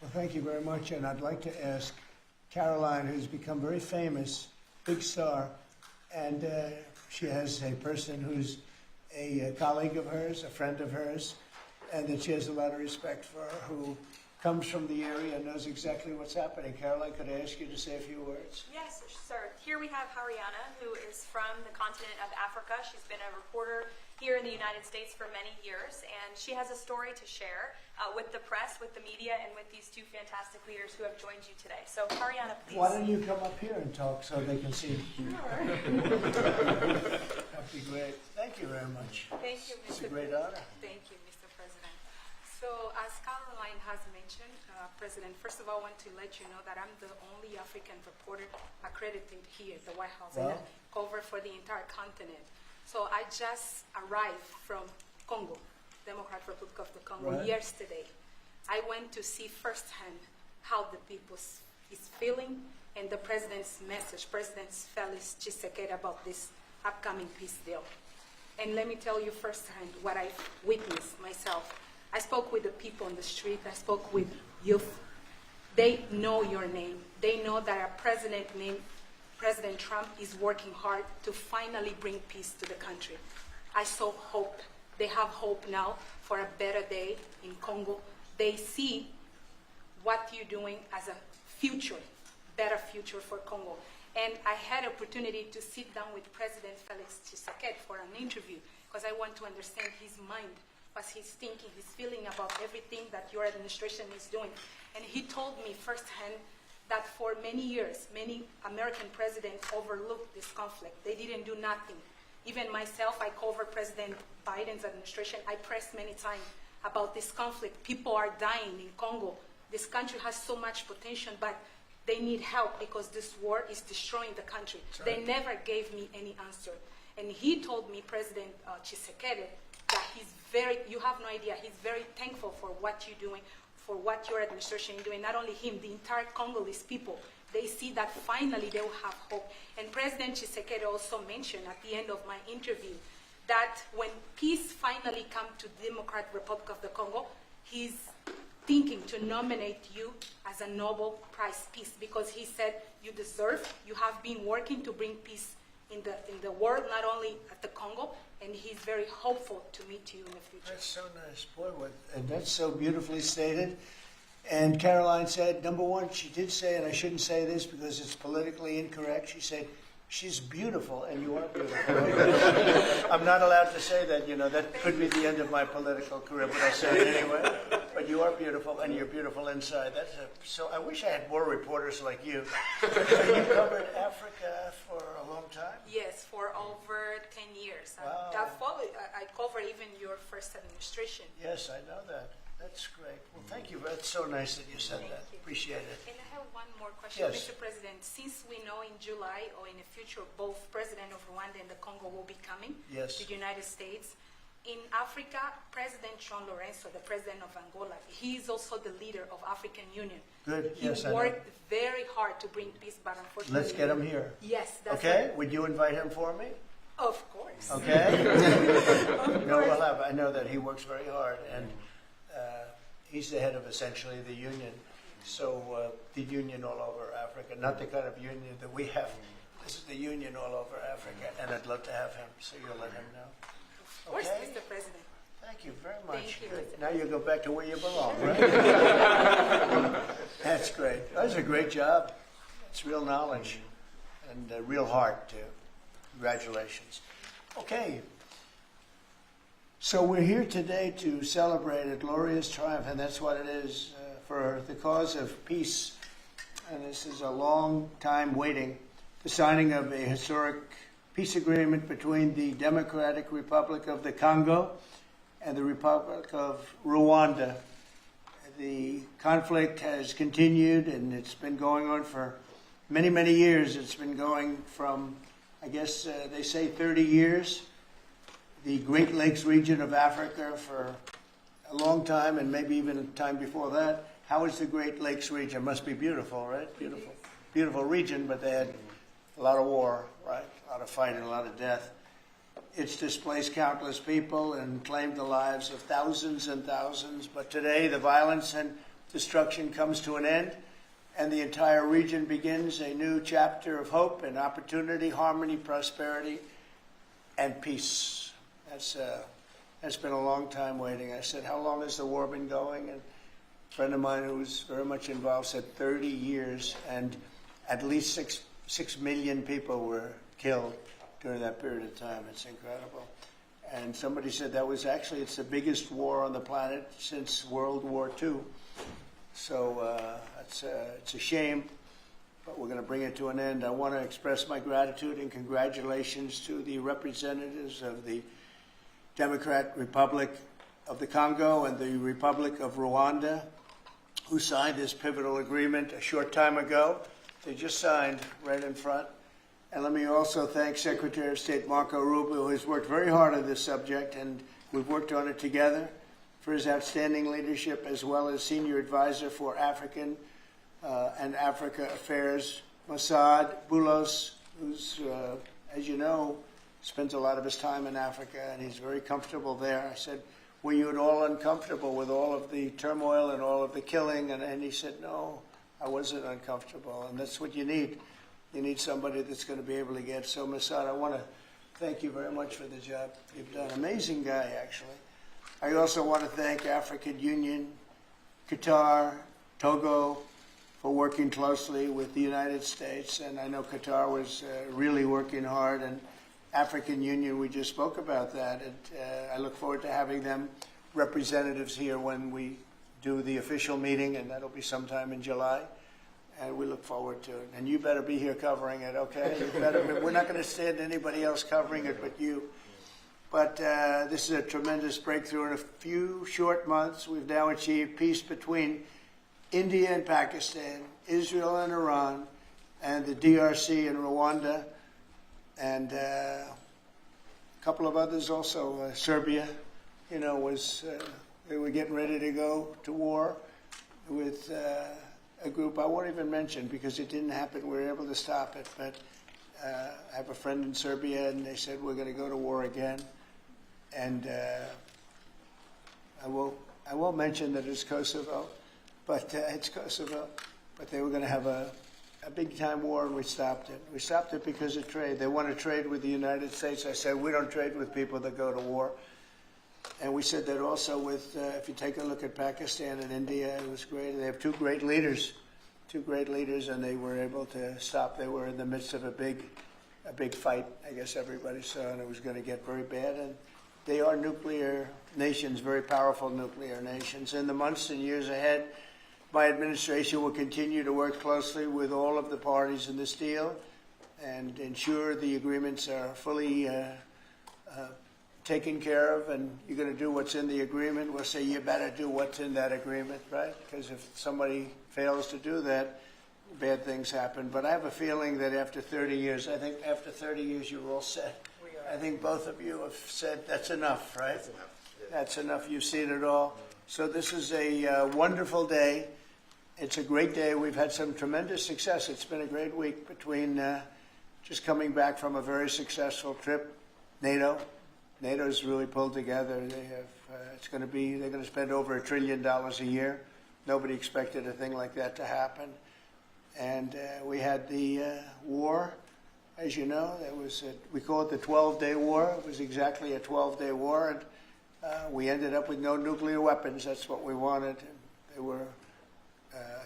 Well, thank you very much, and I'd like to ask Caroline, who's become very famous, big star, and she has a person who's a colleague of hers, a friend of hers, and that she has a lot of respect for, who comes from the area and knows exactly what's happening. Caroline, could I ask you to say a few words? Yes, sir. Here we have Hariana, who is from the continent of Africa. She's been a reporter here in the United States for many years, and she has a story to share with the press, with the media, and with these two fantastic leaders who have joined you today. So, Hariana, please. Why don't you come up here and talk so they can see? Sure. That'd be great. Thank you very much. Thank you, Mr. It's a great honor. Thank you, Mr. President. So, as Caroline has mentioned, President, first of all, I want to let you know that I'm the only African reporter accredited here at the White House and I cover for the entire continent. So, I just arrived from Congo, Democratic Republic of the Congo, yesterday. I went to see firsthand how the people is feeling and the President's message, President Felix Tshisekedi, about this upcoming peace deal. And let me tell you firsthand what I witnessed myself. I spoke with the people on the street. I spoke with youth. They know your name. They know that our president named President Trump is working hard to finally bring peace to the country. I saw hope. They have hope now for a better day in Congo. They see what you're doing as a future, better future for Congo. And I had opportunity to sit down with President Felix Tshisekedi for an interview because I want to understand his mind, what he's thinking, his feeling about everything that your administration is doing. And he told me firsthand that for many years, many American presidents overlooked this conflict. They didn't do nothing. Even myself, I covered President Biden's administration. I pressed many times about this conflict. People are dying in Congo. This country has so much potential, but they need help because this war is destroying the country. Right. They never gave me any answer. And he told me, President Tshisekedi, that you have no idea, he's very thankful for what you're doing, for what your administration is doing. Not only him, the entire Congolese people. They see that finally they will have hope. And President Tshisekedi also mentioned at the end of my interview that when peace finally comes to the Democratic Republic of the Congo, he's thinking to nominate you as a Nobel Prize Peace because he said you deserve, you have been working to bring peace in the world, not only at the Congo, and he's very hopeful to meet you in the future. That's so nice. Boy, and that's so beautifully stated. And Caroline said, number one, she did say, and I shouldn't say this because it's politically incorrect, she said, she's beautiful, and you are beautiful. I'm not allowed to say that, that could be the end of my political career, but I say it anyway. But you are beautiful, and you're beautiful inside. So I wish I had more reporters like you. You covered Africa for a long time? Yes, for over 10 years. Wow. I covered even your first administration. Yes, I know that. That's great. Well, thank you. That's so nice that you said that. Appreciate it. And I have one more question, Yes. Mr. President. Since we know in July or in the future, both President of Rwanda and the Congo will be coming to the United States. In Africa, President John Lorenzo, the president of Angola, he is also the leader of African Union. Good. He worked very hard to bring peace, but unfortunately... Let's get him here. Yes. That's okay? Would you invite him for me? Of course. Okay? I know that he works very hard, and he's the head of essentially the union. So the union all over Africa, not the kind of union that we have. This is the union all over Africa, and I'd love to have him, so you'll let him know. Of course, okay? Mr. President. Thank you very much. Thank you, Good. Mr. Now you go back to where you belong, right? That's great. That was a great job. It's real knowledge and real heart, too. Congratulations. Okay. So we're here today to celebrate a glorious triumph, and that's what it is, for the cause of peace. And this is a long time waiting. The signing of a historic peace agreement between the Democratic Republic of the Congo and the Republic of Rwanda. The conflict has continued, and it's been going on for many, many years. It's been going from, I guess they say 30 years. The Great Lakes region of Africa for a long time, and maybe even a time before that. How is the Great Lakes region? Must be beautiful, right? Beautiful. Beautiful region, but they had a lot of war, right? A lot of fighting, a lot of death. It's displaced countless people and claimed the lives of thousands and thousands. But today, the violence and destruction comes to an end, and the entire region begins a new chapter of hope and opportunity, harmony, prosperity, and peace. That's been a long time waiting. I said, how long has the war been going? And a friend of mine who was very much involved said 30 years, and at least 6 million people were killed during that period of time. It's incredible. And somebody said that was actually, it's the biggest war on the planet since World War II. So it's a shame, but we're going to bring it to an end. I want to express my gratitude and congratulations to the representatives of the Democratic Republic of the Congo and the Republic of Rwanda, who signed this pivotal agreement a short time ago. They just signed right in front. And let me also thank Secretary of State Marco Rubio, who has worked very hard on this subject, and we've worked on it together, for his outstanding leadership, as well as Senior Advisor for African and Africa Affairs, Mossad Boulos, who's, as you know, spends a lot of his time in Africa, and he's very comfortable there. I said, were you at all uncomfortable with all of the turmoil and all of the killing? And he said, no, I wasn't uncomfortable, and that's what you need. You need somebody that's going to be able to get. So, Mossad, I want to thank you very much for the job you've done. Amazing guy, actually. I also want to thank African Union, Qatar, Togo, for working closely with the United States. And I know Qatar was really working hard. And African Union, we just spoke about that. And I look forward to having them representatives here when we do the official meeting, and that'll be sometime in July. And we look forward to it. And you better be here covering it, okay? We're not going to stand anybody else covering it but you. But this is a tremendous breakthrough. In a few short months, we've now achieved peace between India and Pakistan, Israel and Iran, and the DRC and Rwanda, and a couple of others also. Serbia, you know, they were getting ready to go to war with a group I won't even mention because it didn't happen. We were able to stop it. But I have a friend in Serbia, and they said we're going to go to war again. And I won't mention that it's Kosovo, but it's Kosovo. But they were going to have a big-time war, and we stopped it. We stopped it because of trade. They want to trade with the United States. I said, we don't trade with people that go to war. And we said that also with, if you take a look at Pakistan and India, it was great. They have two great leaders, and they were able to stop. They were in the midst of a big fight, I guess everybody saw, and it was going to get very bad. And they are nuclear nations, very powerful nuclear nations. In the months and years ahead, my administration will continue to work closely with all of the parties in this deal and ensure the agreements are fully taken care of, and you're going to do what's in the agreement. We'll say you better do what's in that agreement, right? Because if somebody fails to do that, bad things happen. But I have a feeling that after 30 years, I think after 30 years you're all set. I think both of you have said that's enough, right? That's enough. Yeah. That's enough. You've seen it all. So this is a wonderful day. It's a great day. We've had some tremendous success. It's been a great week between just coming back from a very successful trip. NATO's really pulled together. They have. They're going to spend over $1 trillion a year. Nobody expected a thing like that to happen. And we had the war, as you know. We call it the 12-day war. It was exactly a 12-day war, and we ended up with no nuclear weapons. That's what we wanted. And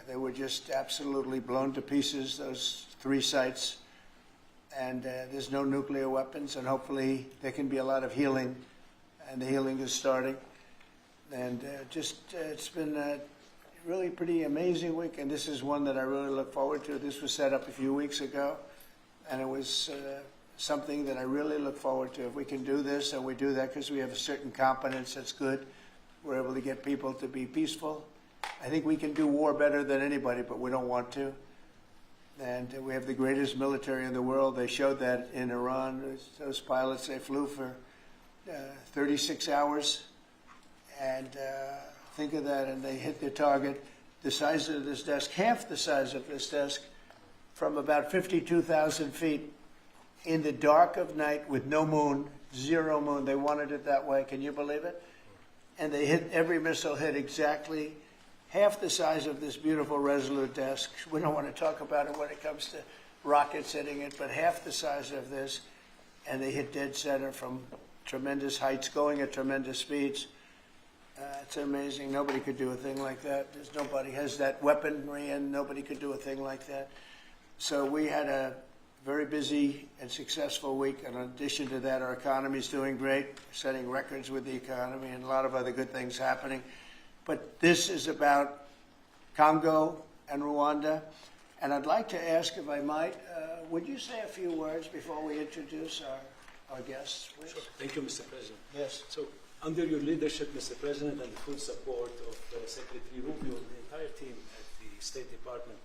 they were just absolutely blown to pieces, those 3 sites. And there's no nuclear weapons, and hopefully there can be a lot of healing, and the healing is starting. And it's been a really pretty amazing week, and this is one that I really look forward to. This was set up a few weeks ago, and it was something that I really look forward to. If we can do this, and we do that because we have a certain competence that's good, we're able to get people to be peaceful. I think we can do war better than anybody, but we don't want to. And we have the greatest military in the world. They showed that in Iran. Those pilots, they flew for 36 hours. And think of that, and they hit their target. The size of this desk, half the size of this desk, from about 52,000 feet in the dark of night with no moon, 0 moon. They wanted it that way. Can you believe it? And they hit, every missile hit exactly half the size of this beautiful Resolute desk. We don't want to talk about it when it comes to rockets hitting it, but half the size of this, and they hit dead center from tremendous heights, going at tremendous speeds. It's amazing. Nobody could do a thing like that. Nobody has that weaponry, and nobody could do a thing like that. So we had a very busy and successful week. And in addition to that, our economy is doing great, setting records with the economy, and a lot of other good things happening. But this is about Congo and Rwanda. And I'd like to ask, if I might, would you say a few words before we introduce our guests, please? Sure. Thank you, Mr. President. Yes. So, under your leadership, Mr. President, and the full support of Secretary Rubio and the entire team at the State Department,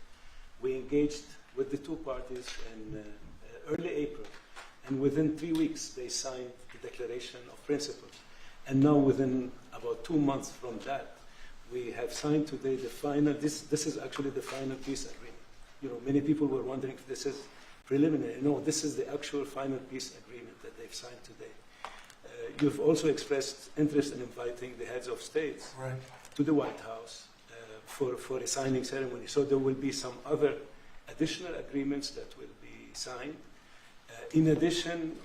we engaged with the two parties in early April, and within 3 weeks, they signed the Declaration of Principles. And now, within about 2 months from that, we have signed today the final, this is actually the final peace agreement. You know, many people were wondering if this is preliminary. No, this is the actual final peace agreement that they've signed today. You've also expressed interest in inviting the heads of states to the White House for a signing ceremony. So there will be some other additional agreements that will be signed. In addition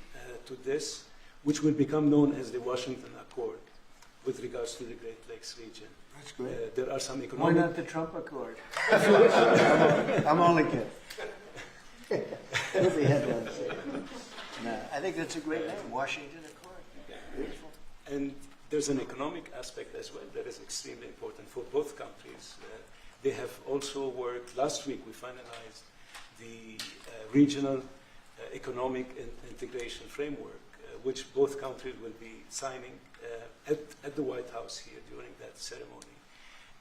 to this, which will become known as the Washington Accord with regards to the Great Lakes region. That's great. There are some Why economic... not the Trump Accord? I'm only kidding. Nobody had that. No, I think that's a great name, Washington Accord. Beautiful. And there's an economic aspect as well that is extremely important for both countries. They have also worked, last week we finalized the regional economic integration framework, which both countries will be signing at the White House here during that ceremony.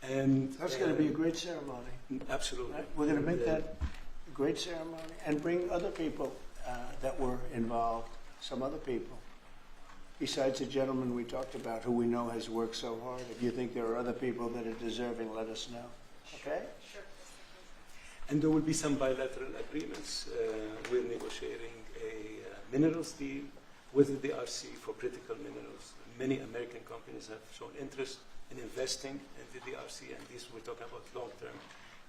And That's going to be a great ceremony. Absolutely. Right? We're going to make that a great ceremony and bring other people that were involved, some other people. Besides the gentleman we talked about, who we know has worked so hard. If you think there are other people that are deserving, let us know. Okay? Sure. And there will be some bilateral agreements. We're negotiating a minerals deal with the DRC for critical minerals. Many American companies have shown interest in investing in the DRC, and these we're talking about long-term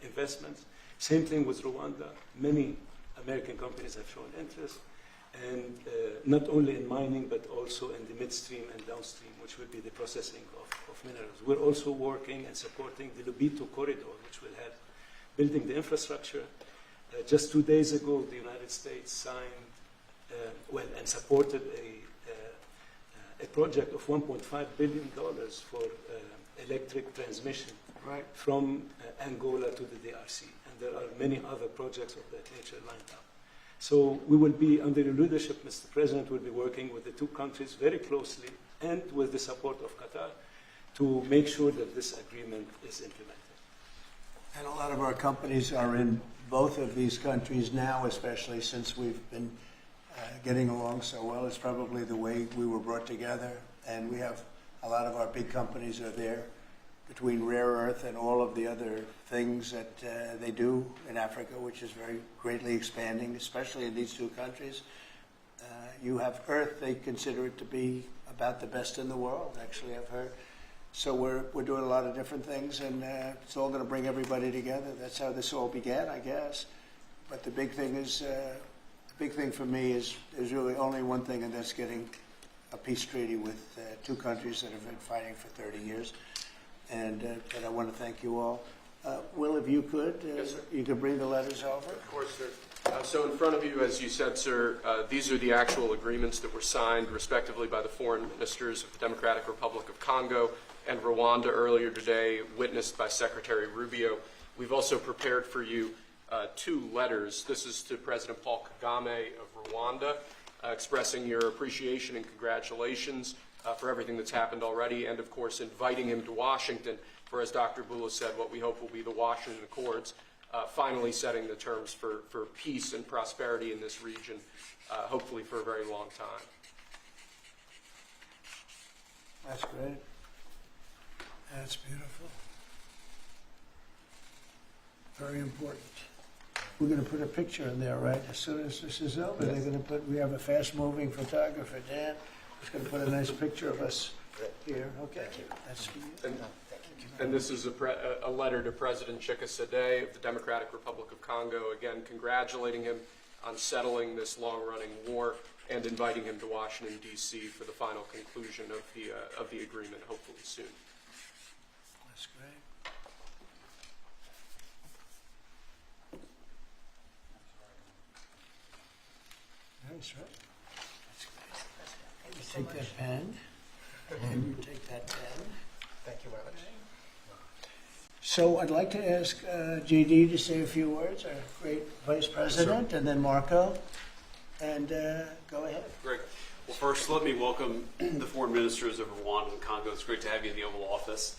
investments. Same thing with Rwanda. Many American companies have shown interest, and not only in mining, but also in the midstream and downstream, which will be the processing of minerals. We're also working and supporting the Lobito corridor, which will help building the infrastructure. Just 2 days ago, the United States signed, and supported a project of $1.5 billion for electric transmission from Angola to the DRC. And there are many other projects of that nature lined up. So we will be, under your leadership, Mr. President, will be working with the two countries very closely and with the support of Qatar to make sure that this agreement is implemented. And a lot of our companies are in both of these countries now, especially since we've been getting along so well. It's probably the way we were brought together. And we have a lot of our big companies are there, between rare earth and all of the other things that they do in Africa, which is very greatly expanding, especially in these two countries. You have earth, they consider it to be about the best in the world, actually, I've heard. So we're doing a lot of different things, and it's all going to bring everybody together. That's how this all began, I guess. But the big thing is, the big thing for me is there's really only one thing, and that's getting a peace treaty with two countries that have been fighting for 30 years. And I want to thank you all. Will, if you could, Yes, you could bring the letters over. Of course, sir. So in front of you, as you said, sir, these are the actual agreements that were signed, respectively, by the foreign ministers of the Democratic Republic of Congo and Rwanda earlier today, witnessed by Secretary Rubio. We've also prepared for you two letters. This is to President Paul Kagame of Rwanda, expressing your appreciation and congratulations for everything that's happened already, and of course inviting him to Washington for, as Dr. Bula said, what we hope will be the Washington Accords, finally setting the terms for peace and prosperity in this region, hopefully for a very long time. That's great. That's beautiful. Very important. We're going to put a picture in there, right? As soon as this is over, they're going to put, we have a fast-moving photographer, Dan, who's going to put a nice picture of us here. Okay. That's for you. And very And this is a letter to President Chikisade of the Democratic Republic of Congo, again congratulating him on settling this long-running war and inviting him to Washington, D.C. for the final conclusion of the agreement, hopefully soon. That's great. That's right. That's great. You take that pen, and you take that pen. Thank you very much. So I'd like to ask JD to say a few words, our great Vice President, and then Marco, and go ahead. Great. Well, first, let me welcome the foreign ministers of Rwanda and Congo. It's great to have you in the Oval Office.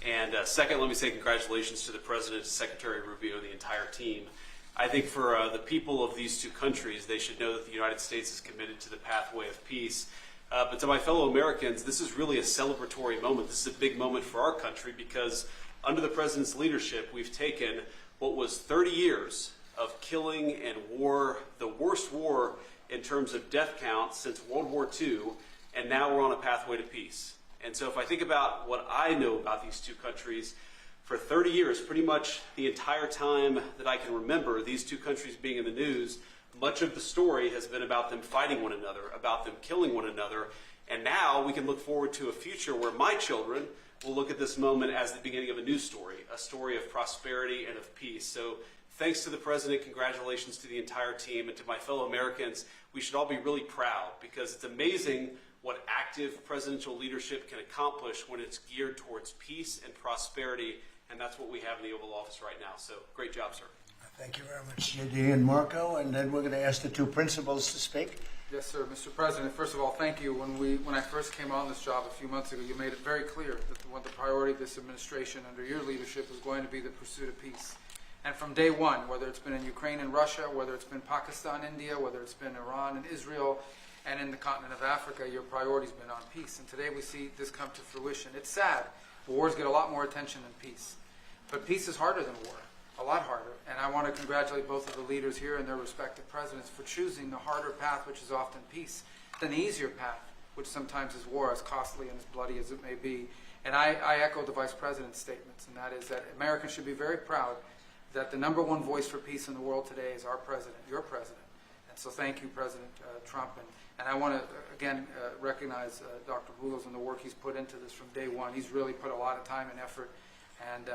And second, let me say congratulations to the President, Secretary Rubio, the entire team. I think for the people of these two countries, they should know that the United States is committed to the pathway of peace. But to my fellow Americans, this is really a celebratory moment. This is a big moment for our country because under the President's leadership, we've taken what was 30 years of killing and war, the worst war in terms of death count since World War II, and now we're on a pathway to peace. And so if I think about what I know about these two countries, for 30 years, pretty much the entire time that I can remember these two countries being in the news, much of the story has been about them fighting one another, about them killing one another, and now we can look forward to a future where my children will look at this moment as the beginning of a new story, a story of prosperity and of peace. So thanks to the President, congratulations to the entire team, and to my fellow Americans, we should all be really proud because it's amazing what active presidential leadership can accomplish when it's geared towards peace and prosperity, and that's what we have in the Oval Office right now. So great job, sir. Thank you very much, JD and Marco, and then we're going to ask the two principals to speak. Yes, sir. Mr. President, first of all, thank you. When I first came on this job a few months ago, you made it very clear that the priority of this administration under your leadership is going to be the pursuit of peace. And from day one, whether it's been in Ukraine and Russia, whether it's been Pakistan, India, whether it's been Iran and Israel, and in the continent of Africa, your priority's been on peace. And today we see this come to fruition. It's sad. Wars get a lot more attention than peace. But peace is harder than war, a lot harder. And I want to congratulate both of the leaders here and their respective presidents for choosing the harder path, which is often peace, than the easier path, which sometimes is war, as costly and as bloody as it may be. And I echo the Vice President's statements, and that is that Americans should be very proud that the number one voice for peace in the world today is our president, your president. And so thank you, President Trump. And I want to, again, recognize Dr. Boulos and the work he's put into this from day one. He's really put a lot of time and effort, and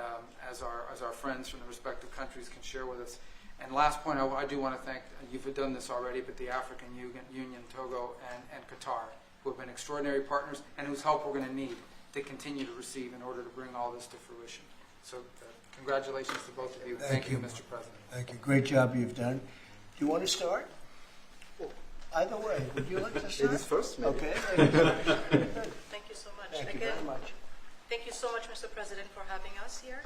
as our friends from the respective countries can share with us. And last point, I do want to thank, you've done this already, but the African Union, Togo, and Qatar, who have been extraordinary partners and whose help we're going to need to continue to receive in order to bring all this to fruition. So congratulations to both of you. Thank you, Mr. President. Thank you. Great job you've done. Do you want to start? Either way. Would you like to start? Ladies first, maybe. Okay. Thank you so much. Thank you Again, very much. thank you so much, Mr. President, for having us here.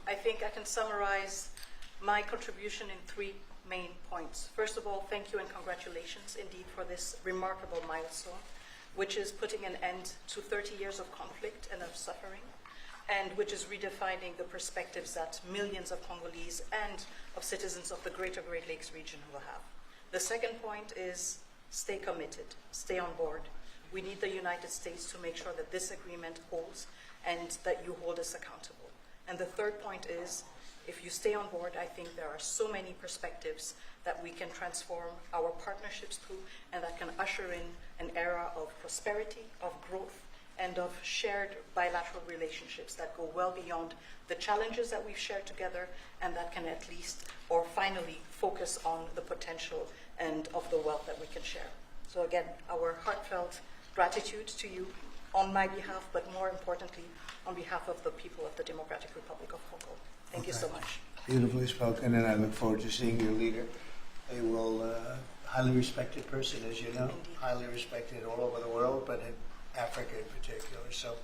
I think I can summarize my contribution in 3 main points. First of all, thank you and congratulations indeed for this remarkable milestone, which is putting an end to 30 years of conflict and of suffering, and which is redefining the perspectives that millions of Congolese and of citizens of the greater Great Lakes region will have. The second point is stay committed, stay on board. We need the United States to make sure that this agreement holds and that you hold us accountable. And the third point is, if you stay on board, I think there are so many perspectives that we can transform our partnerships through and that can usher in an era of prosperity, of growth, and of shared bilateral relationships that go well beyond the challenges that we've shared together, and that can at least, or finally, focus on the potential and of the wealth that we can share. So again, our heartfelt gratitude to you on my behalf, but more importantly, on behalf of the people of the Democratic Republic of Congo. Thank you so much. Beautifully spoken, and I look forward to seeing your leader. A highly respected person, as you know, Indeed. highly respected all over the world, but in Africa in particular. So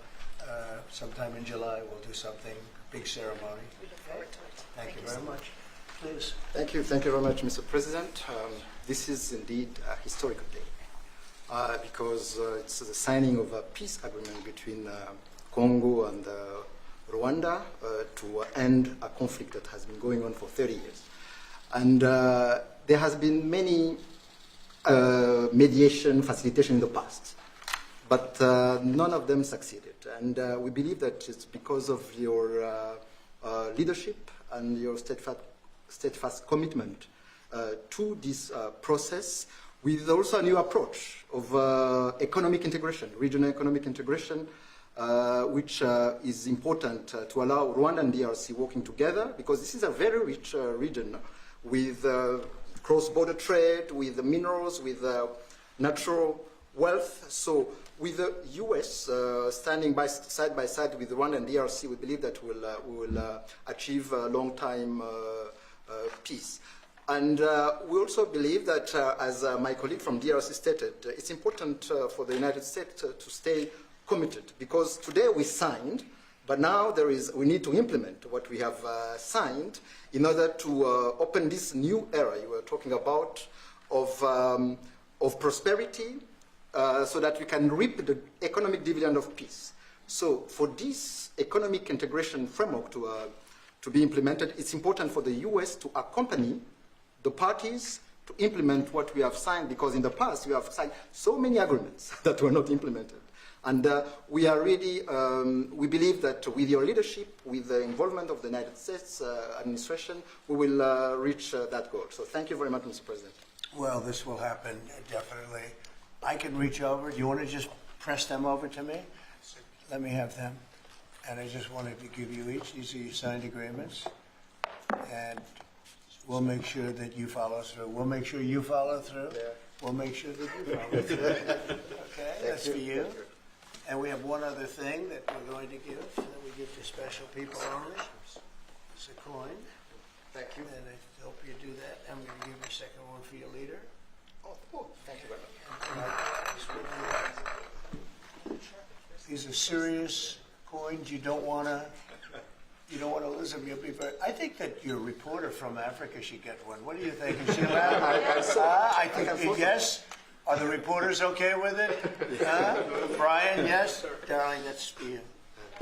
sometime in July we'll do something, big ceremony. We look forward to it. Thank you so very much. Please. Thank you very much, Mr. President. This is indeed a historical day because it's the signing of a peace agreement between Congo and Rwanda to end a conflict that has been going on for 30 years. And there has been many mediation, facilitation in the past. but none of them succeeded. And we believe that it's because of your leadership and your steadfast commitment to this process, with also a new approach of economic integration, regional economic integration, which is important to allow Rwanda and DRC working together, because this is a very rich region with cross-border trade, with the minerals, with natural wealth. So with the U.S. Standing side by side with Rwanda and DRC, we believe that we will achieve a long-time peace. And we also believe that, as my colleague from DRC stated, it's important for the United States to stay committed, because today we signed, but now we need to implement what we have signed in order to open this new era you were talking about of prosperity, so that we can reap the economic dividend of peace. So for this economic integration framework to be implemented, it's important for the U.S. to accompany the parties to implement what we have signed, because in the past we have signed so many agreements that were not implemented. And we are really, we believe that with your leadership, with the involvement of the United States administration, we will reach that goal. So thank you very much, Mr. President. Well, this will happen, definitely. I can reach over. Do you want to just press them over to me? Let me have them. And I just wanted to give you each. These are your signed agreements. And we'll make sure that you follow through. We'll make sure you follow through. Yeah. We'll make sure that you follow through. Okay, that's for you. And we have one other thing that we're going to give, that we give to special people only. It's a coin. Thank you. And I hope you do that. I'm going to give you a second one for your leader. Oh, thank you very much. These are serious coins. You don't want to lose them. You'll be very. I think that your reporter from Africa should get one. What do you think? Is she allowed? I think yes. Are the reporters okay with it? Brian, yes? Darling, that's for you.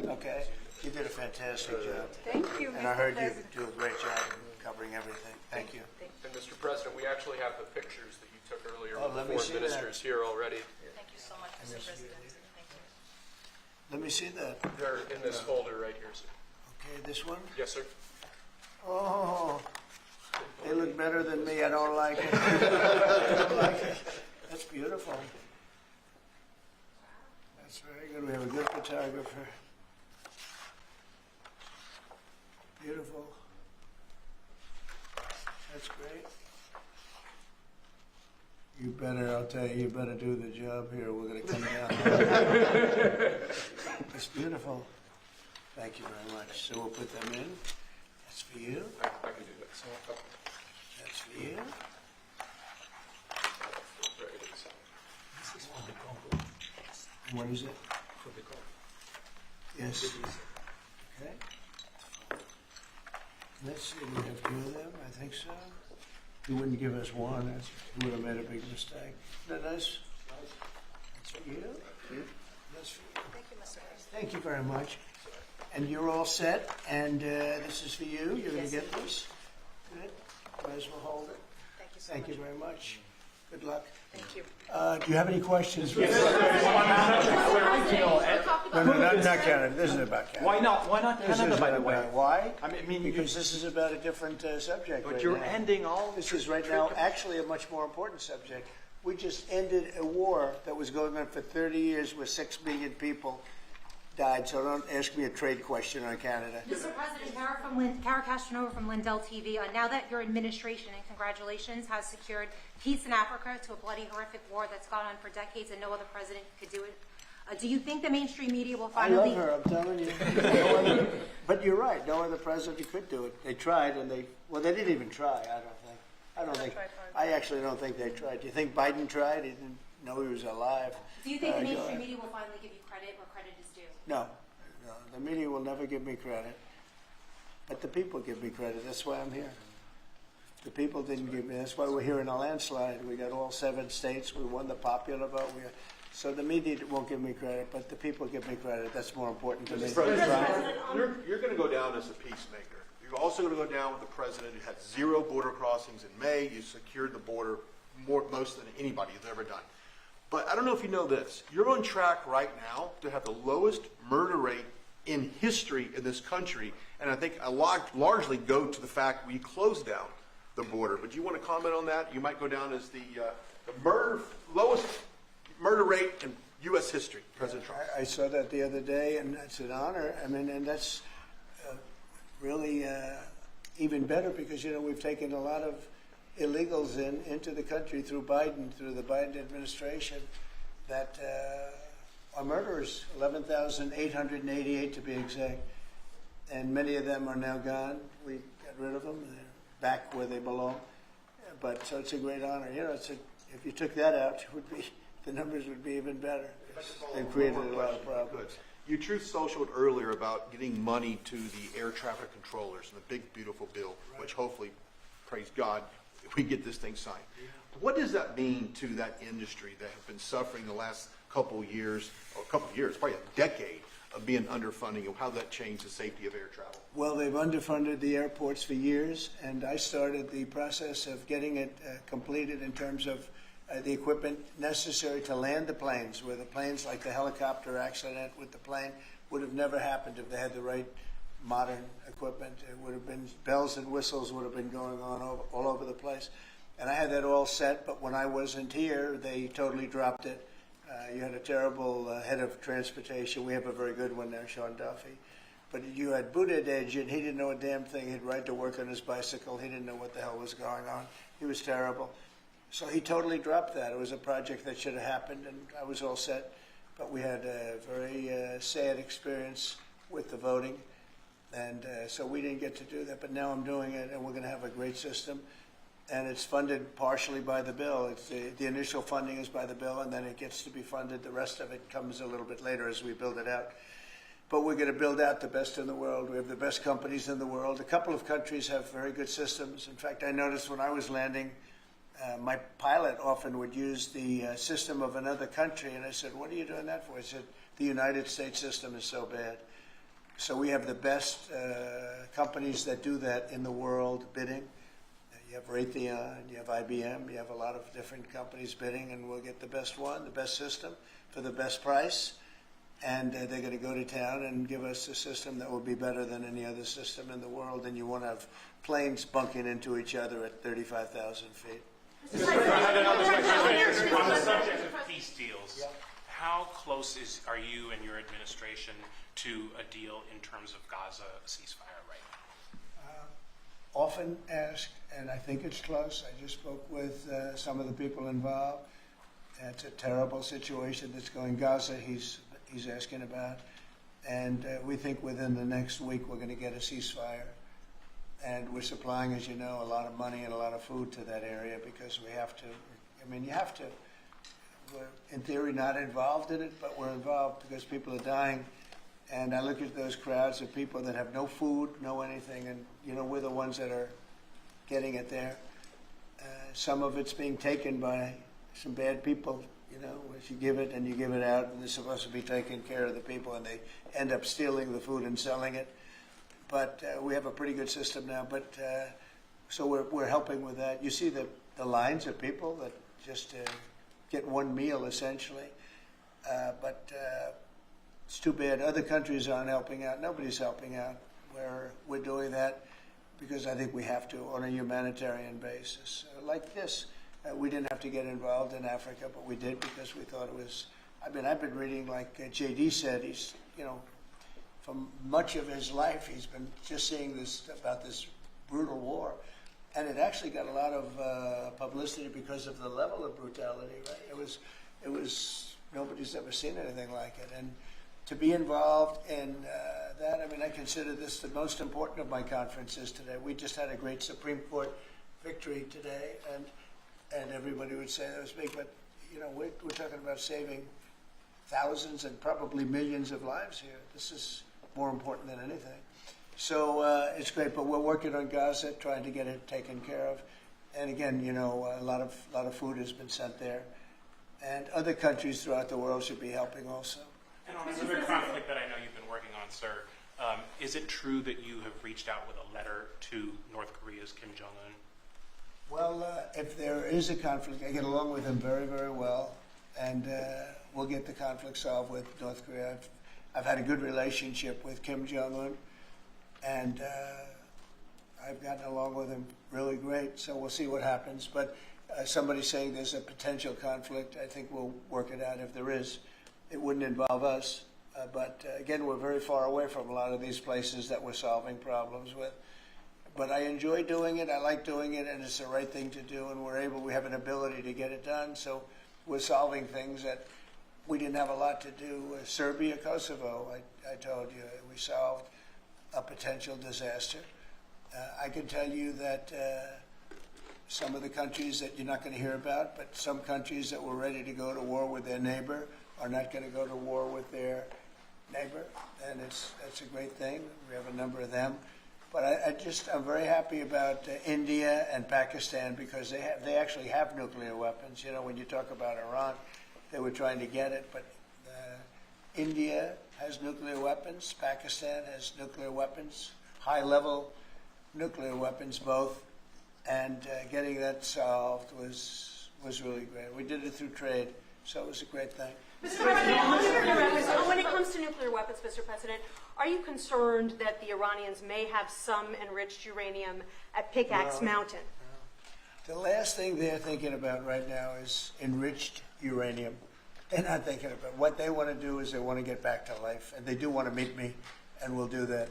Okay. You did a fantastic job. Thank you, Mr. And I heard you President. do a great job in covering everything. Thank you. And Mr. President, we actually have the pictures that you took earlier Oh, with let the me foreign see that. ministers here already. Thank you so much, Mr. President. Thank you. Let me see that. They're in this folder right here, sir. Okay, this one? Yes, sir. Oh, they look better than me. I don't like it. I don't like it. That's beautiful. That's very good. We have a good photographer. Beautiful. That's great. You better, I'll tell you, you better do the job here. We're going to come down. It's beautiful. Thank you very much. So we'll put them in. That's for you. I can do that. That's for you. Very good. This is from the Congo. What is it? From the Congo. Yes. Okay. Let's see, we have two of them, I think so. You wouldn't give us one, you would have made a big mistake. Isn't that nice? That's for you. That's for you. Thank you, Mr. President. Thank you very much. And you're all set, and this is for you. You're going to get this. Good. Might as well hold it. Thank you so Thank much. you very much. Good luck. Thank you. Do you have any questions? No, not Canada. This is about Canada. Why not? Why not This Canada, is by the about- way? Why? I mean, Because this is about a different subject. but right you're now. ending all. This is right now actually a much more important subject. We just ended a war that was going on for 30 years where 6 million people died. So don't ask me a trade question on Canada. Mr. President, Kara Castronova from Lindell TV. Now that your administration, and congratulations, has secured peace in Africa to a bloody, horrific war that's gone on for decades and no other president could do it, do you think the mainstream media will I finally... love her, I'm telling you. No other, but you're right, no other president could do it. They tried and they didn't even try, I don't think. I actually don't think they tried. Do you think Biden tried? He didn't know he was alive. Do you think the Go mainstream ahead. media will finally give you credit where credit is due? No, the media will never give me credit. But the people give me credit. That's why I'm here. The people didn't give me. That's why we're here in a landslide. We got all 7 states. We won the popular vote. So the media won't give me credit, but the people give me credit. That's more important to me. You're going to go down as a peacemaker. You're also going to go down with the president who had 0 border crossings in May. You secured the border most than anybody has ever done. But I don't know if you know this. You're on track right now to have the lowest murder rate in history in this country. And I think a lot largely go to the fact we closed down the border. But do you want to comment on that? You might go down as the lowest murder rate in U.S. history, President Trump. I saw that the other day, and it's an honor. I mean, and that's really even better because, you know, we've taken a lot of illegals into the country through the Biden administration that are murderers, 11,888 to be exact. And many of them are now gone. We got rid of them. They're back where they belong. But so it's a great honor. You know, if you took that out, the numbers would be even better. They've created a lot of problems. You Truth Socialed earlier about getting money to the air traffic controllers and the big, beautiful bill, which hopefully, praise God, we get this thing signed. What does that mean to that industry that have been suffering the last couple of years, probably a decade of being underfunding, and how that changed the safety of air travel? Well, they've underfunded the airports for years, and I started the process of getting it completed in terms of the equipment necessary to land the planes, where the planes, like the helicopter accident with the plane, would have never happened if they had the right modern equipment. It would have been bells and whistles would have been going on all over the place. And I had that all set, but when I wasn't here, they totally dropped it. You had a terrible head of transportation. We have a very good one there, Sean Duffy. But you had Buttigieg, and he didn't know a damn thing. He'd ride to work on his bicycle. He didn't know what the hell was going on. He was terrible. So he totally dropped that. It was a project that should have happened, and I was all set. But we had a very sad experience with the voting, and so we didn't get to do that. But now I'm doing it, and we're going to have a great system. And it's funded partially by the bill. It's the initial funding is by the bill, and then it gets to be funded. The rest of it comes a little bit later as we build it out. But we're going to build out the best in the world. We have the best companies in the world. A couple of countries have very good systems. In fact, I noticed when I was landing, my pilot often would use the system of another country, and I said, "What are you doing that for?" He said, "The United States system is so bad." So we have the best companies that do that in the world bidding. You have Raytheon, you have IBM, you have a lot of different companies bidding, and we'll get the best one, the best system for the best price. And they're going to go to town and give us a system that will be better than any other system in the world. And you won't have planes bunking into each other at 35,000 feet. On the subject of peace deals, how close are you and your administration to a deal in terms of Gaza ceasefire right now? Often asked, and I think it's close. I just spoke with some of the people involved. It's a terrible situation that's going Gaza. He's asking about, and we think within the next week we're going to get a ceasefire. And we're supplying, as you know, a lot of money and a lot of food to that area because we have to. I mean, you have to. We're in theory not involved in it, but we're involved because people are dying. And I look at those crowds of people that have no food, no anything, and you know we're the ones that are getting it there. Some of it's being taken by some bad people. You know, if you give it and you give it out, and they're supposed to be taking care of the people, and they end up stealing the food and selling it. But we have a pretty good system now. But so we're helping with that. You see the lines of people that just get one meal essentially. But it's too bad. Other countries aren't helping out. Nobody's helping out. We're doing that because I think we have to on a humanitarian basis. Like this, we didn't have to get involved in Africa, but we did because we thought it was. I mean, I've been reading, like J.D. said, he's, you know, from much of his life, he's been just seeing this about this brutal war, and it actually got a lot of publicity because of the level of brutality. Right? It was nobody's ever seen anything like it, and to be involved in that, I mean, I consider this the most important of my conferences today. We just had a great Supreme Court victory today, and everybody would say that was big, but you know, we're talking about saving thousands and probably millions of lives here. This is more important than anything. So it's great, but we're working on Gaza, trying to get it taken care of. And again, you know, a lot of food has been sent there, and other countries throughout the world should be helping also. And on another conflict that I know you've been working on, sir, is it true that you have reached out with a letter to North Korea's Kim Jong-un? Well, if there is a conflict, I get along with him very, very well. and we'll get the conflict solved with North Korea. I've had a good relationship with Kim Jong-un, and I've gotten along with him really great, so we'll see what happens. But somebody's saying there's a potential conflict. I think we'll work it out if there is. It wouldn't involve us, but again, we're very far away from a lot of these places that we're solving problems with. But I enjoy doing it, I like doing it, and it's the right thing to do, and we have an ability to get it done, so we're solving things that we didn't have a lot to do. Serbia, Kosovo, I told you, we solved a potential disaster. I can tell you that some of the countries that you're not going to hear about, but some countries that were ready to go to war with their neighbor are not going to go to war with their neighbor, and that's a great thing. We have a number of them. But I'm very happy about India and Pakistan because they actually have nuclear weapons. You know, when you talk about Iran, they were trying to get it, but India has nuclear weapons, Pakistan has nuclear weapons, high-level nuclear weapons both, and getting that solved was really great. We did it through trade, so it was a great thing. Mr. President, when it comes to nuclear weapons, Mr. President, are you concerned that the Iranians may have some enriched uranium at Pickaxe Mountain? The last thing they're thinking about right now is enriched uranium. They're not thinking about it. What they want to do is they want to get back to life, and they do want to meet me, and we'll do that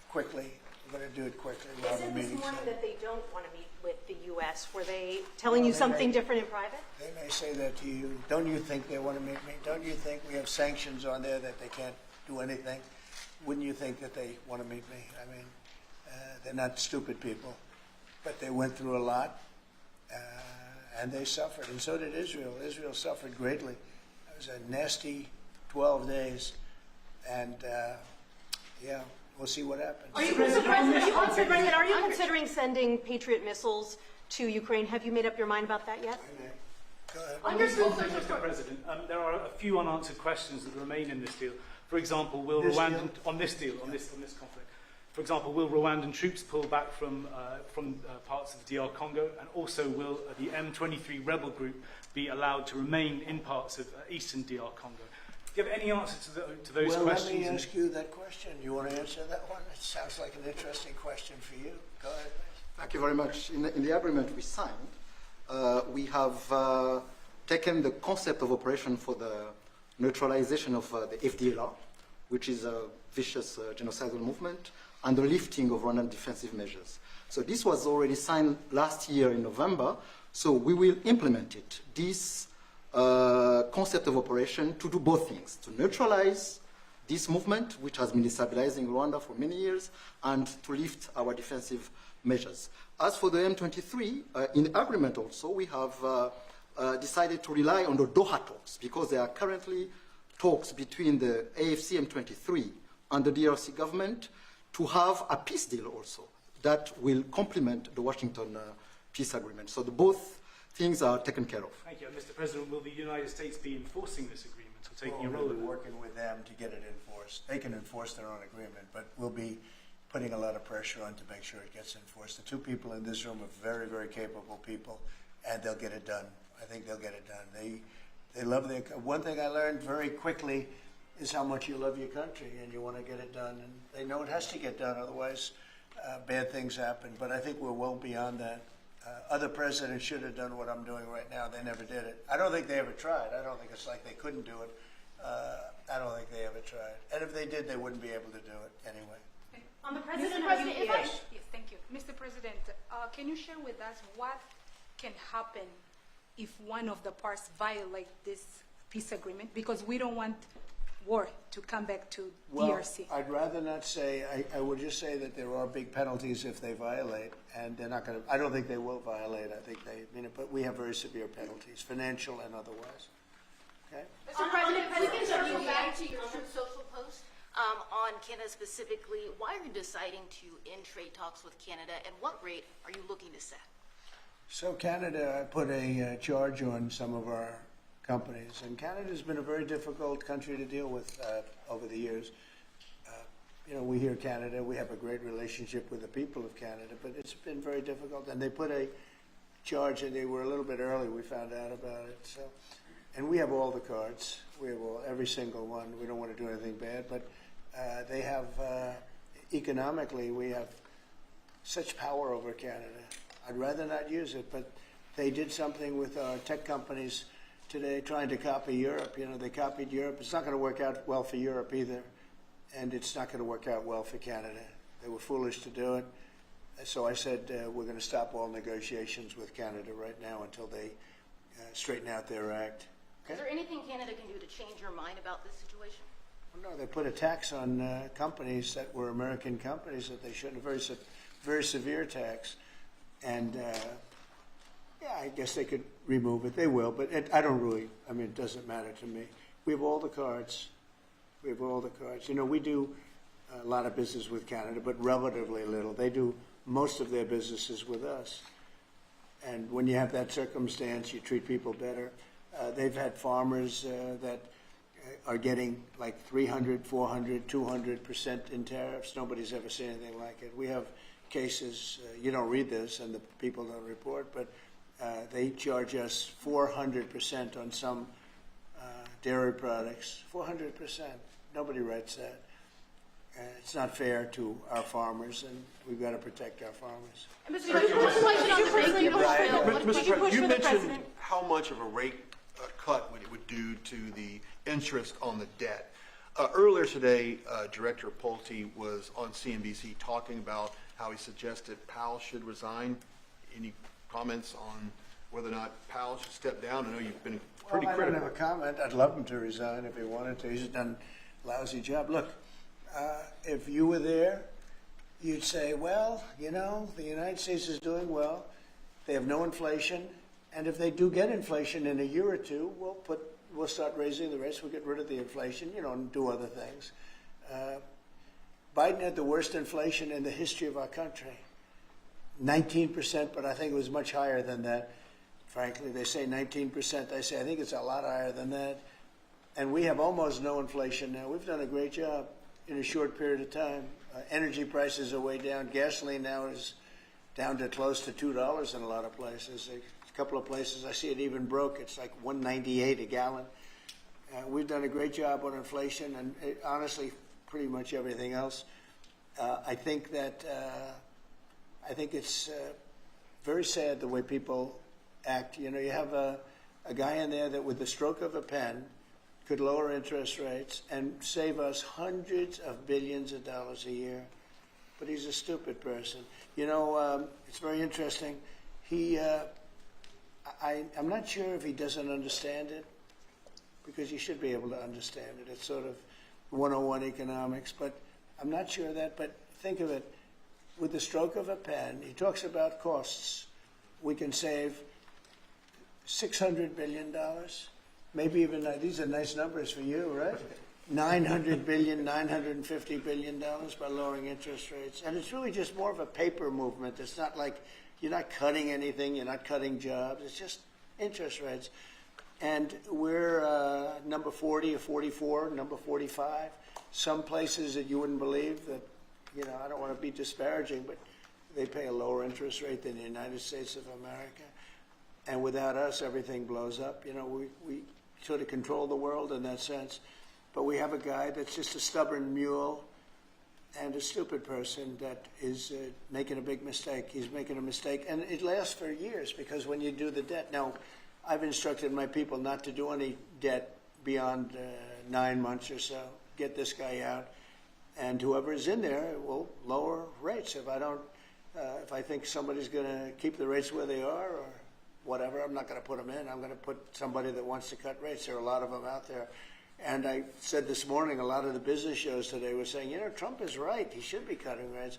quickly. We're going to do it quickly. They said this morning that they don't want to meet with the U.S. Were they telling you something different in private? They may say that to you. Don't you think they want to meet me? Don't you think we have sanctions on there that they can't do anything? Wouldn't you think that they want to meet me? I mean, they're not stupid people, but they went through a lot, and they suffered, and so did Israel. Israel suffered greatly. It was a nasty 12 days, and yeah, we'll see what happens. Are you considering sending Patriot missiles to Ukraine? Have you made up your mind about that yet? Go ahead. Understood, Mr. President, there are a few unanswered questions that remain in this deal. For example, will This Rwandan deal? on this conflict? For example, will Rwandan troops pull back from parts of DR Congo, and also will the M23 rebel group be allowed to remain in parts of eastern DR Congo? Do you have any answer to those questions? Well, let me ask you that question. You want to answer that one? It sounds like an interesting question for you. Go ahead, please. Thank you very much. In the agreement we signed, we have taken the concept of operation for the neutralization of the FDLR, which is a vicious genocidal movement, and the lifting of Rwandan defensive measures. So this was already signed last year in November, so we will implement it. This concept of operation to do both things, to neutralize this movement, which has been destabilizing Rwanda for many years, and to lift our defensive measures. As for the M23, in the agreement also, we have decided to rely on the Doha talks, because there are currently talks between the AFC M23 and the DRC government to have a peace deal also that will complement the Washington peace agreement. So both things are taken care of. Thank you. Mr. President, will the United States be enforcing this agreement or taking a role We'll in be it? working with them to get it enforced. They can enforce their own agreement, but we'll be putting a lot of pressure on to make sure it gets enforced. The two people in this room are very, very capable people, and they'll get it done. I think they'll get it done. They love their. One thing I learned very quickly is how much you love your country and you want to get it done. And they know it has to get done, otherwise bad things happen. But I think we're well beyond that. Other presidents should have done what I'm doing right now. They never did it. I don't think they ever tried. I don't think it's like they couldn't do it. I don't think they ever tried. And if they did, they wouldn't be able to do it anyway. On the Mr. President, President, yes. yes, thank you. Mr. President, can you share with us what can happen if one of the parts violate this peace agreement? Because we don't want war to come back to DRC. I'd rather not say. I would just say that there are big penalties if they violate, and they're not going to. I don't think they will violate. I think they mean it, but we have very severe penalties, financial and otherwise. Okay. Mr. President, we can circle back to your social post on Canada specifically. Why are you deciding to end trade talks with Canada, and what rate are you looking to set? So Canada, I put a charge on some of our companies, and Canada's been a very difficult country to deal with over the years. You know, we hear Canada, we have a great relationship with the people of Canada, but it's been very difficult, and they put a charge, and they were a little bit early, we found out about it. So and we have all the cards. We have every single one. We don't want to do anything bad, but they have, economically, we have such power over Canada. I'd rather not use it, but they did something with our tech companies today trying to copy Europe. You know, they copied Europe. It's not going to work out well for Europe either, and it's not going to work out well for Canada. They were foolish to do it. So I said we're going to stop all negotiations with Canada right now until they straighten out their act. Okay? Is there anything Canada can do to change your mind about this situation? Well, no, they put a tax on companies that were American companies that they shouldn't have, very severe tax. And yeah, I guess they could remove it. They will, but I don't really, I mean, it doesn't matter to me. We have all the cards. We have all the cards. You know, we do a lot of business with Canada, but relatively little. They do most of their businesses with us. And when you have that circumstance, you treat people better. They've had farmers that are getting like 300, 400, 200% in tariffs. Nobody's ever seen anything like it. We have cases, you don't read this and the people don't report, but they charge us 400% on some dairy products. 400%. Nobody writes that. It's not fair to our farmers, and we've got to protect our farmers. Mr. President, you mentioned how much of a rate cut it would do to the interest on the debt. Earlier today, Director Pulte was on CNBC talking about how he suggested Powell should resign. Any comments on whether or not Powell should step down? I know you've been pretty critical. I don't have a comment. I'd love him to resign if he wanted to. He's done a lousy job. Look, if you were there, you'd say, well, you know, the United States is doing well. They have no inflation. And if they do get inflation in a year or two, we'll start raising the rates. We'll get rid of the inflation, you know, and do other things. Biden had the worst inflation in the history of our country. 19%, but I think it was much higher than that. Frankly, they say 19%. I say I think it's a lot higher than that. And we have almost no inflation now. We've done a great job in a short period of time. Energy prices are way down. Gasoline now is down to close to $2 in a lot of places. A couple of places I see it even broke. It's like $1.98 a gallon. We've done a great job on inflation and honestly, pretty much everything else. I think it's very sad the way people act. You know, you have a guy in there that with the stroke of a pen could lower interest rates and save us hundreds of billions of dollars a year. But he's a stupid person. You know, it's very interesting. I'm not sure if he doesn't understand it, because you should be able to understand it. It's sort of 101 economics, but I'm not sure of that. But think of it, with the stroke of a pen, he talks about costs. We can save $600 billion, maybe even, these are nice numbers for you, right? $900 billion, $950 billion by lowering interest rates. And it's really just more of a paper movement. It's not like you're not cutting anything, you're not cutting jobs, it's just interest rates. And we're number 40 or 44, number 45. Some places that you wouldn't believe that, you know, I don't want to be disparaging, but they pay a lower interest rate than the United States of America. And without us, everything blows up. You know, we sort of control the world in that sense. But we have a guy that's just a stubborn mule and a stupid person that is making a big mistake. He's making a mistake. And it lasts for years, because when you do the debt, now, I've instructed my people not to do any debt beyond 9 months or so. Get this guy out. And whoever is in there will lower rates. If I think somebody's going to keep the rates where they are or whatever, I'm not going to put them in. I'm going to put somebody that wants to cut rates. There are a lot of them out there. And I said this morning, a lot of the business shows today were saying, you know, Trump is right. He should be cutting rates.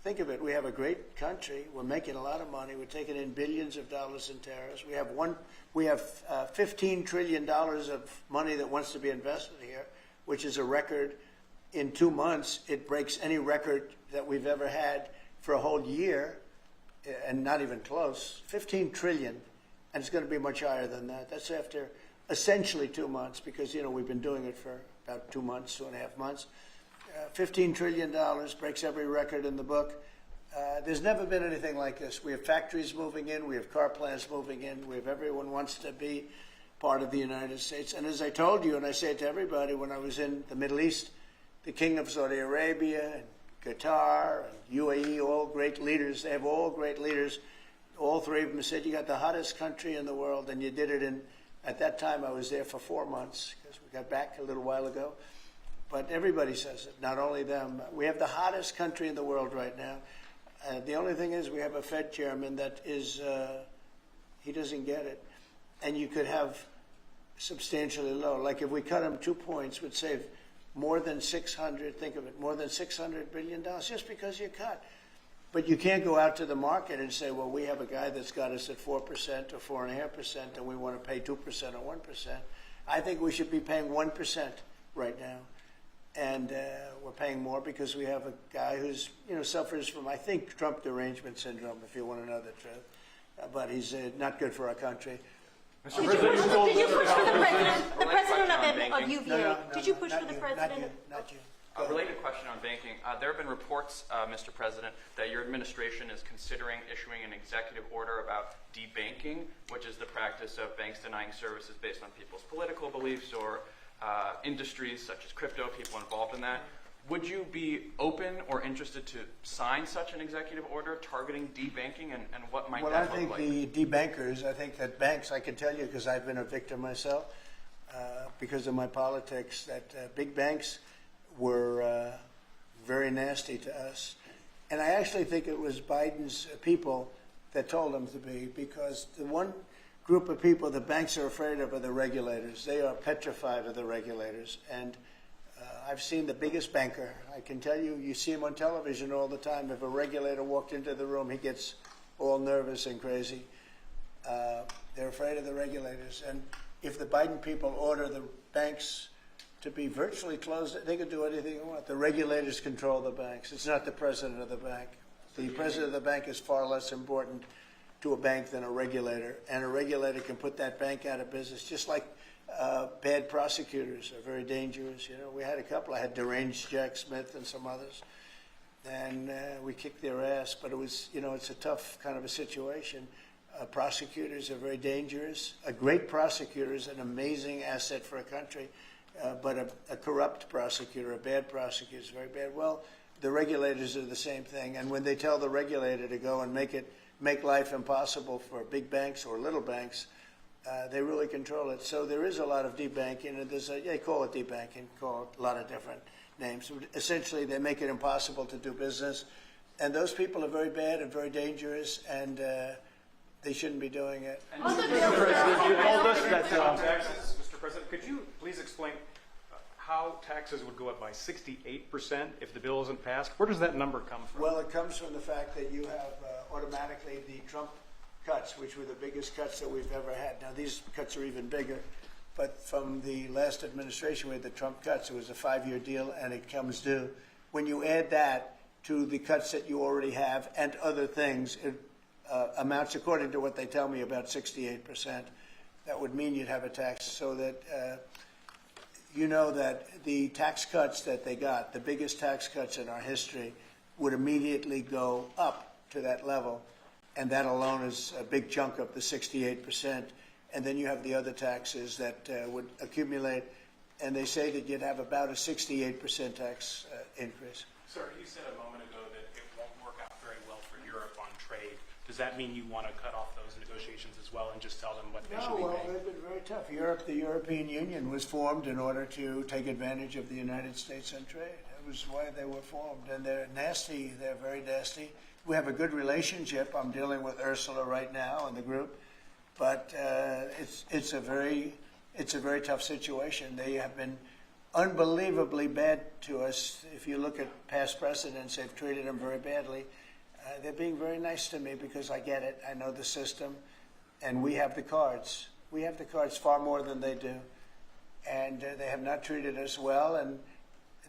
Think of it. We have a great country. We're making a lot of money. We're taking in billions of dollars in tariffs. We have $15 trillion of money that wants to be invested here, which is a record. In 2 months, it breaks any record that we've ever had for a whole year, and not even close. 15 trillion, and it's going to be much higher than that. That's after essentially 2 months, because, you know, we've been doing it for about 2 months, 2.5 months. $15 trillion breaks every record in the book. There's never been anything like this. We have factories moving in. We have car plants moving in. We have everyone wants to be part of the United States. And as I told you, and I say it to everybody, when I was in the Middle East, the King of Saudi Arabia and Qatar and UAE, all great leaders, they have all great leaders. All three of them said, you got the hottest country in the world, and you did it in, at that time I was there for 4 months, because we got back a little while ago. But everybody says it, not only them. We have the hottest country in the world right now. The only thing is we have a Fed chairman that is, he doesn't get it. And you could have substantially low. Like if we cut him 2 points, would save more than 600, think of it, more than $600 billion just because you cut. But you can't go out to the market and say, well, we have a guy that's got us at 4% or 4.5% and we want to pay 2% or 1%. I think we should be paying 1% right now. And we're paying more because we have a guy who's, suffers from, I think, Trump derangement syndrome, if you want to know the truth. But he's not good for our country. Did you push for the president of UVA? Did you push for the president? Not you. A related question on banking. There have been reports, Mr. President, that your administration is considering issuing an executive order about debanking, which is the practice of banks denying services based on people's political beliefs or industries such as crypto, people involved in that. Would you be open or interested to sign such an executive order targeting debanking, and what might that look like? Well, I think the debankers, I think that banks, I can tell you because I've been a victim myself, because of my politics, that big banks were very nasty to us. And I actually think it was Biden's people that told them to be, because the one group of people the banks are afraid of are the regulators. They are petrified of the regulators. And I've seen the biggest banker. I can tell you, you see him on television all the time. If a regulator walked into the room, he gets all nervous and crazy. They're afraid of the regulators. And if the Biden people order the banks to be virtually closed, they can do anything they want. The regulators control the banks. It's not the president of the bank. The president of the bank is far less important to a bank than a regulator. And a regulator can put that bank out of business, just like bad prosecutors are very dangerous. We had a couple. I had deranged Jack Smith and some others. And we kicked their ass. But it was, it's a tough kind of a situation. Prosecutors are very dangerous. A great prosecutor is an amazing asset for a country. But a corrupt prosecutor, a bad prosecutor is very bad. Well, the regulators are the same thing. And when they tell the regulator to go and make life impossible for big banks or little banks, they really control it. So there is a lot of debanking, and they call it debanking, call it a lot of different names. Essentially, they make it impossible to do business. And those people are very bad and very dangerous, and they shouldn't be doing it. Mr. President, you told us that taxes, Mr. President, could you please explain how taxes would go up by 68% if the bill isn't passed? Where does that number come from? Well, it comes from the fact that you have automatically the Trump cuts, which were the biggest cuts that we've ever had. Now, these cuts are even bigger. But from the last administration, we had the Trump cuts. It was a 5-year deal, and it comes due. When you add that to the cuts that you already have and other things, it amounts, according to what they tell me, about 68%. That would mean you'd have a tax, so that that the tax cuts that they got, the biggest tax cuts in our history, would immediately go up to that level. And that alone is a big chunk of the 68%. And then you have the other taxes that would accumulate. And they say that you'd have about a 68% tax increase. Sir, you said a moment ago that it won't work out very well for Europe on trade. Does that mean you want to cut off those negotiations as well and just tell them what they should be paying? No, well, they've been very tough. The European Union was formed in order to take advantage of the United States on trade. That was why they were formed. And they're nasty. They're very nasty. We have a good relationship. I'm dealing with Ursula right now and the group. But it's a very tough situation. They have been unbelievably bad to us. If you look at past precedents, they've treated them very badly. They're being very nice to me because I get it. I know the system, and we have the cards. We have the cards far more than they do, and they have not treated us well. And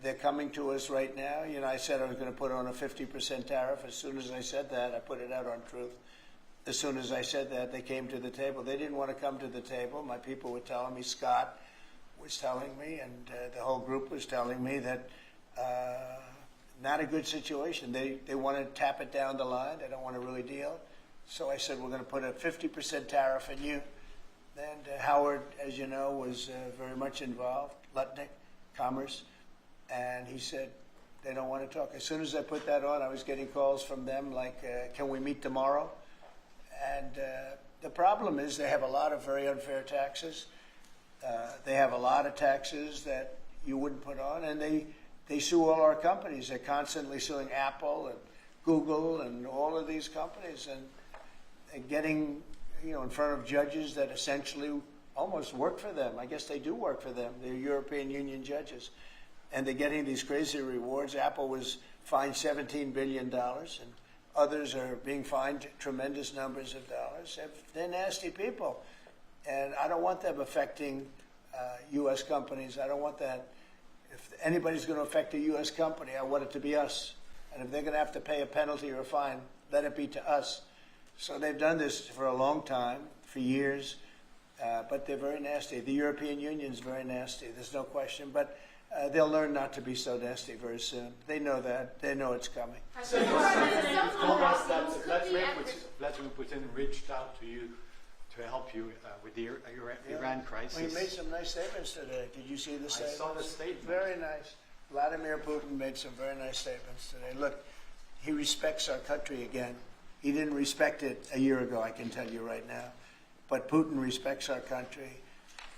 they're coming to us right now. I said I was going to put on a 50% tariff. As soon as I said that, I put it out on Truth. As soon as I said that, they came to the table. They didn't want to come to the table. My people were telling me, Scott was telling me, and the whole group was telling me that not a good situation. They want to tap it down the line. They don't want to really deal. So I said, we're going to put a 50% tariff on you. And Howard, as you know, was very much involved, Lutnick, Commerce, and he said they don't want to talk. As soon as I put that on, I was getting calls from them like, can we meet tomorrow? And the problem is they have a lot of very unfair taxes. They have a lot of taxes that you wouldn't put on, and they sue all our companies. They're constantly suing Apple and Google and all of these companies, and getting in front of judges that essentially almost work for them. I guess they do work for them. They're European Union judges. And they're getting these crazy rewards. Apple was fined $17 billion, and others are being fined tremendous numbers of dollars. They're nasty people. And I don't want them affecting U.S. companies. I don't want that. If anybody's going to affect a U.S. company, I want it to be us. And if they're going to have to pay a penalty or a fine, let it be to us. So they've done this for a long time, for years, but they're very nasty. The European Union is very nasty, there's no question, but they'll learn not to be so nasty very soon. They know that. They know it's coming. So told us that Vladimir Putin reached out to you to help you with the Iran crisis. Well, he made some nice statements today. Did you see the statements? I saw the statement. Very nice. Vladimir Putin made some very nice statements today. Look, he respects our country again. He didn't respect it a year ago, I can tell you right now. But Putin respects our country.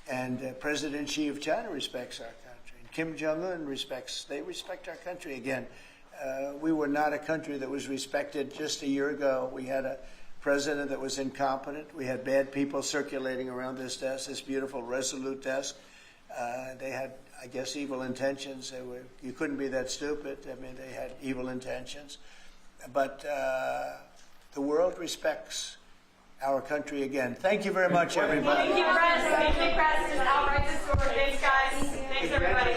And President Xi of China respects our country. And Kim Jong-un they respect our country again. We were not a country that was respected just a year ago. We had a president that was incompetent. We had bad people circulating around this desk, this beautiful, resolute desk. They had, I guess, evil intentions. You couldn't be that stupid. I mean, they had evil intentions. But the world respects our country again. Thank you very much, everybody. Thank you, Press. Thank you, Press. Just outright the sword. Thanks, guys. Thanks, everybody.